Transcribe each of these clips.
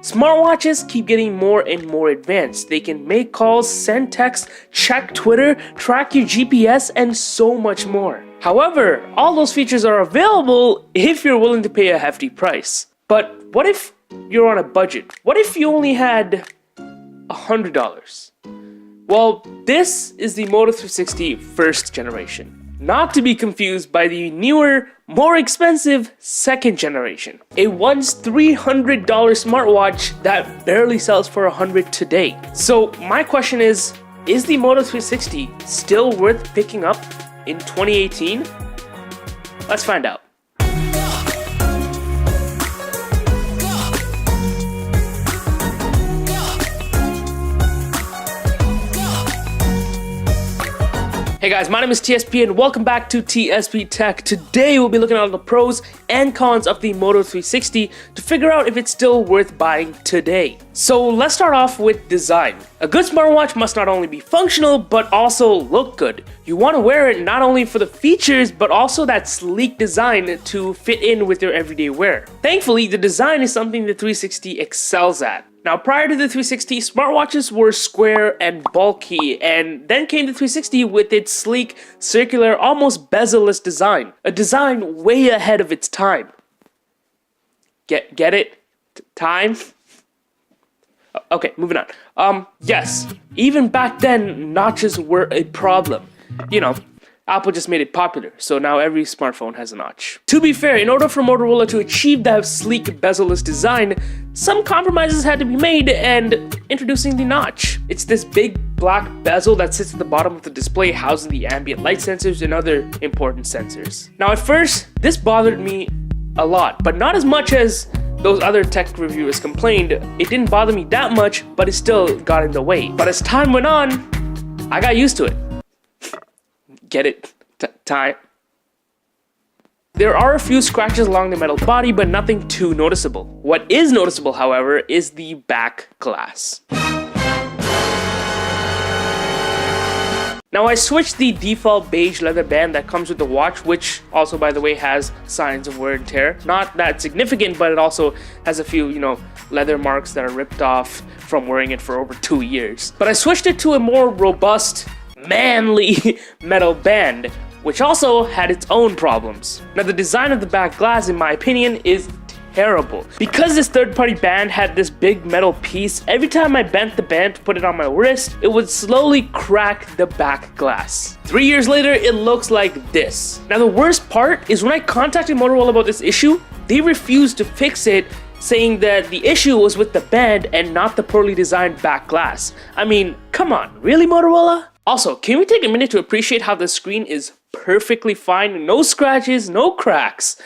Smartwatches keep getting more and more advanced. They can make calls, send texts, check Twitter, track your GPS, and so much more. However, all those features are available if you're willing to pay a hefty price. But what if you're on a budget? What if you only had $100? Well, this is the Moto 360 first generation. Not to be confused by the newer, more expensive second generation. A once $300 smartwatch that barely sells for $100 today. So my question is the Moto 360 still worth picking up in 2018? Let's find out. Hey guys, my name is TSP and welcome back to TSP Tech. Today we'll be looking at all the pros and cons of the Moto 360 to figure out if it's still worth buying today. So let's start off with design. A good smartwatch must not only be functional but also look good. You want to wear it not only for the features but also that sleek design to fit in with your everyday wear. Thankfully, the design is something the 360 excels at. Now, prior to the 360, smartwatches were square and bulky, and then came the 360 with its sleek, circular, almost bezel-less design. A design way ahead of its time. Get it? Time? Okay, moving on. Yes, even back then, notches were a problem. You know, Apple just made it popular, so now every smartphone has a notch. To be fair, in order for Motorola to achieve that sleek bezel-less design, some compromises had to be made, and introducing the notch. It's this big black bezel that sits at the bottom of the display, housing the ambient light sensors and other important sensors. Now at first, this bothered me a lot, but not as much as those other tech reviewers complained. It didn't bother me that much, but it still got in the way. But as time went on, I got used to it. Get it? Time. There are a few scratches along the metal body, but nothing too noticeable. What is noticeable, however, is the back glass. Now I switched the default beige leather band that comes with the watch, which also, by the way, has signs of wear and tear. Not that significant, but it also has a few, leather marks that are ripped off from wearing it for over 2 years. But I switched it to a more robust, manly metal band, which also had its own problems. Now the design of the back glass, in my opinion, is terrible. Because this third-party band had this big metal piece, every time I bent the band to put it on my wrist, it would slowly crack the back glass. 3 years later, it looks like this. Now the worst part is when I contacted Motorola about this issue, they refused to fix it, saying that the issue was with the band and not the poorly designed back glass. I mean, come on, really, Motorola? Also, can we take a minute to appreciate how the screen is perfectly fine? No scratches, no cracks.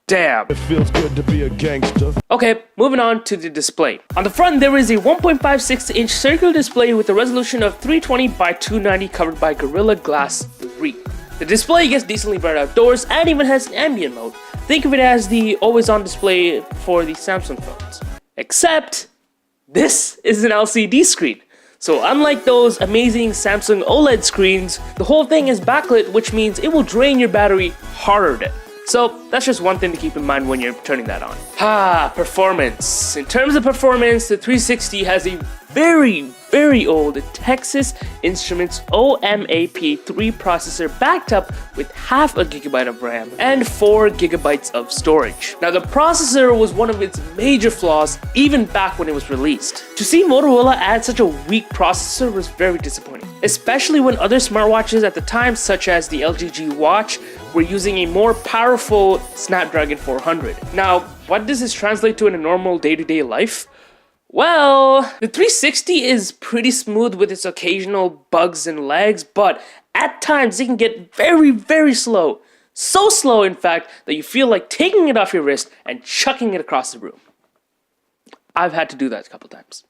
Damn. It feels good to be a gangster. Okay, moving on to the display. On the front, there is a 1.56-inch circular display with a resolution of 320 by 290 covered by Gorilla Glass 3. The display gets decently bright outdoors and even has an ambient mode. Think of it as the always-on display for the Samsung phones. Except, this is an LCD screen. So unlike those amazing Samsung OLED screens, the whole thing is backlit, which means it will drain your battery harder. So that's just one thing to keep in mind when you're turning that on. Performance. In terms of performance, the 360 has a very old Texas Instruments OMAP3 processor backed up with ½ GB of RAM and 4 GB of storage. Now the processor was one of its major flaws even back when it was released. To see Motorola add such a weak processor was very disappointing, especially when other smartwatches at the time, such as the LG G Watch, were using a more powerful Snapdragon 400. Now, what does this translate to in a normal day-to-day life? Well, the 360 is pretty smooth with its occasional bugs and lags, but at times it can get very slow. So slow, in fact, that you feel like taking it off your wrist and chucking it across the room. I've had to do that a couple times.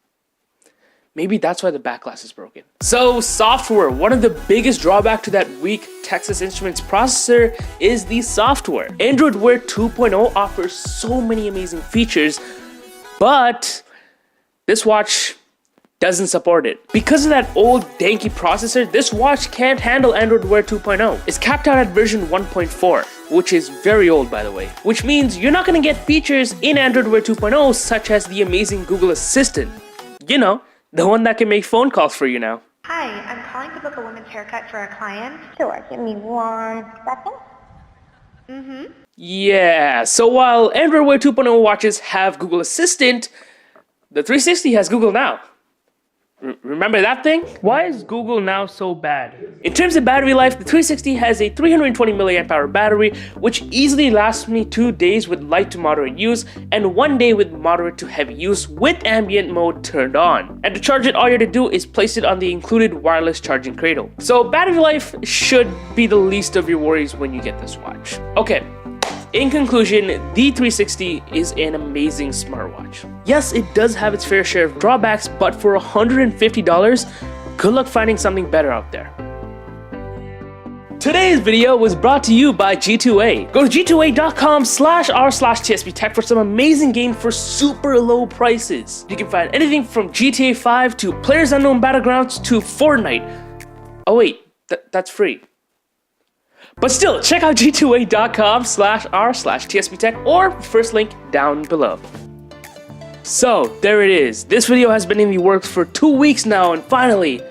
Maybe that's why the back glass is broken. So, software. One of the biggest drawbacks to that weak Texas Instruments processor is the software. Android Wear 2.0 offers so many amazing features, but this watch doesn't support it. Because of that old danky processor, this watch can't handle Android Wear 2.0. It's capped out at version 1.4, which is very old by the way. Which means you're not gonna get features in Android Wear 2.0 such as the amazing Google Assistant. You know, the one that can make phone calls for you now. Hi, I'm calling to book a woman's haircut for a client. Sure, give me 1 second. Yeah, so while Android Wear 2.0 watches have Google Assistant, the 360 has Google Now. Remember that thing? Why is Google Now so bad? In terms of battery life, the 360 has a 320 mAh battery, which easily lasts me 2 days with light to moderate use and 1 day with moderate to heavy use with ambient mode turned on. And to charge it, all you have to do is place it on the included wireless charging cradle. So battery life should be the least of your worries when you get this watch. Okay. In conclusion, the 360 is an amazing smartwatch. Yes, it does have its fair share of drawbacks, but for $150, good luck finding something better out there. Today's video was brought to you by G2A. Go to g2a.com/r/TSP Tech for some amazing games for super low prices. You can find anything from GTA 5 to PlayerUnknown's Battlegrounds to Fortnite. Oh wait, that's free. But still, check out g2a.com/r/TSP Tech or first link down below. So, there it is. This video has been in the works for 2 weeks now, and finally,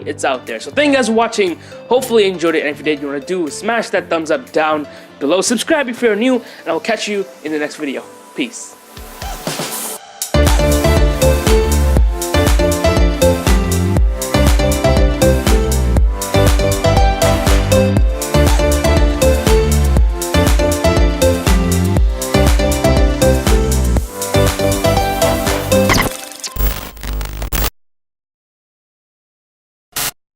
it's out there. So thank you guys for watching. Hopefully you enjoyed it, and if you did, you want to do, smash that thumbs up down below. Subscribe if you're new, and I'll catch you in the next video. Peace.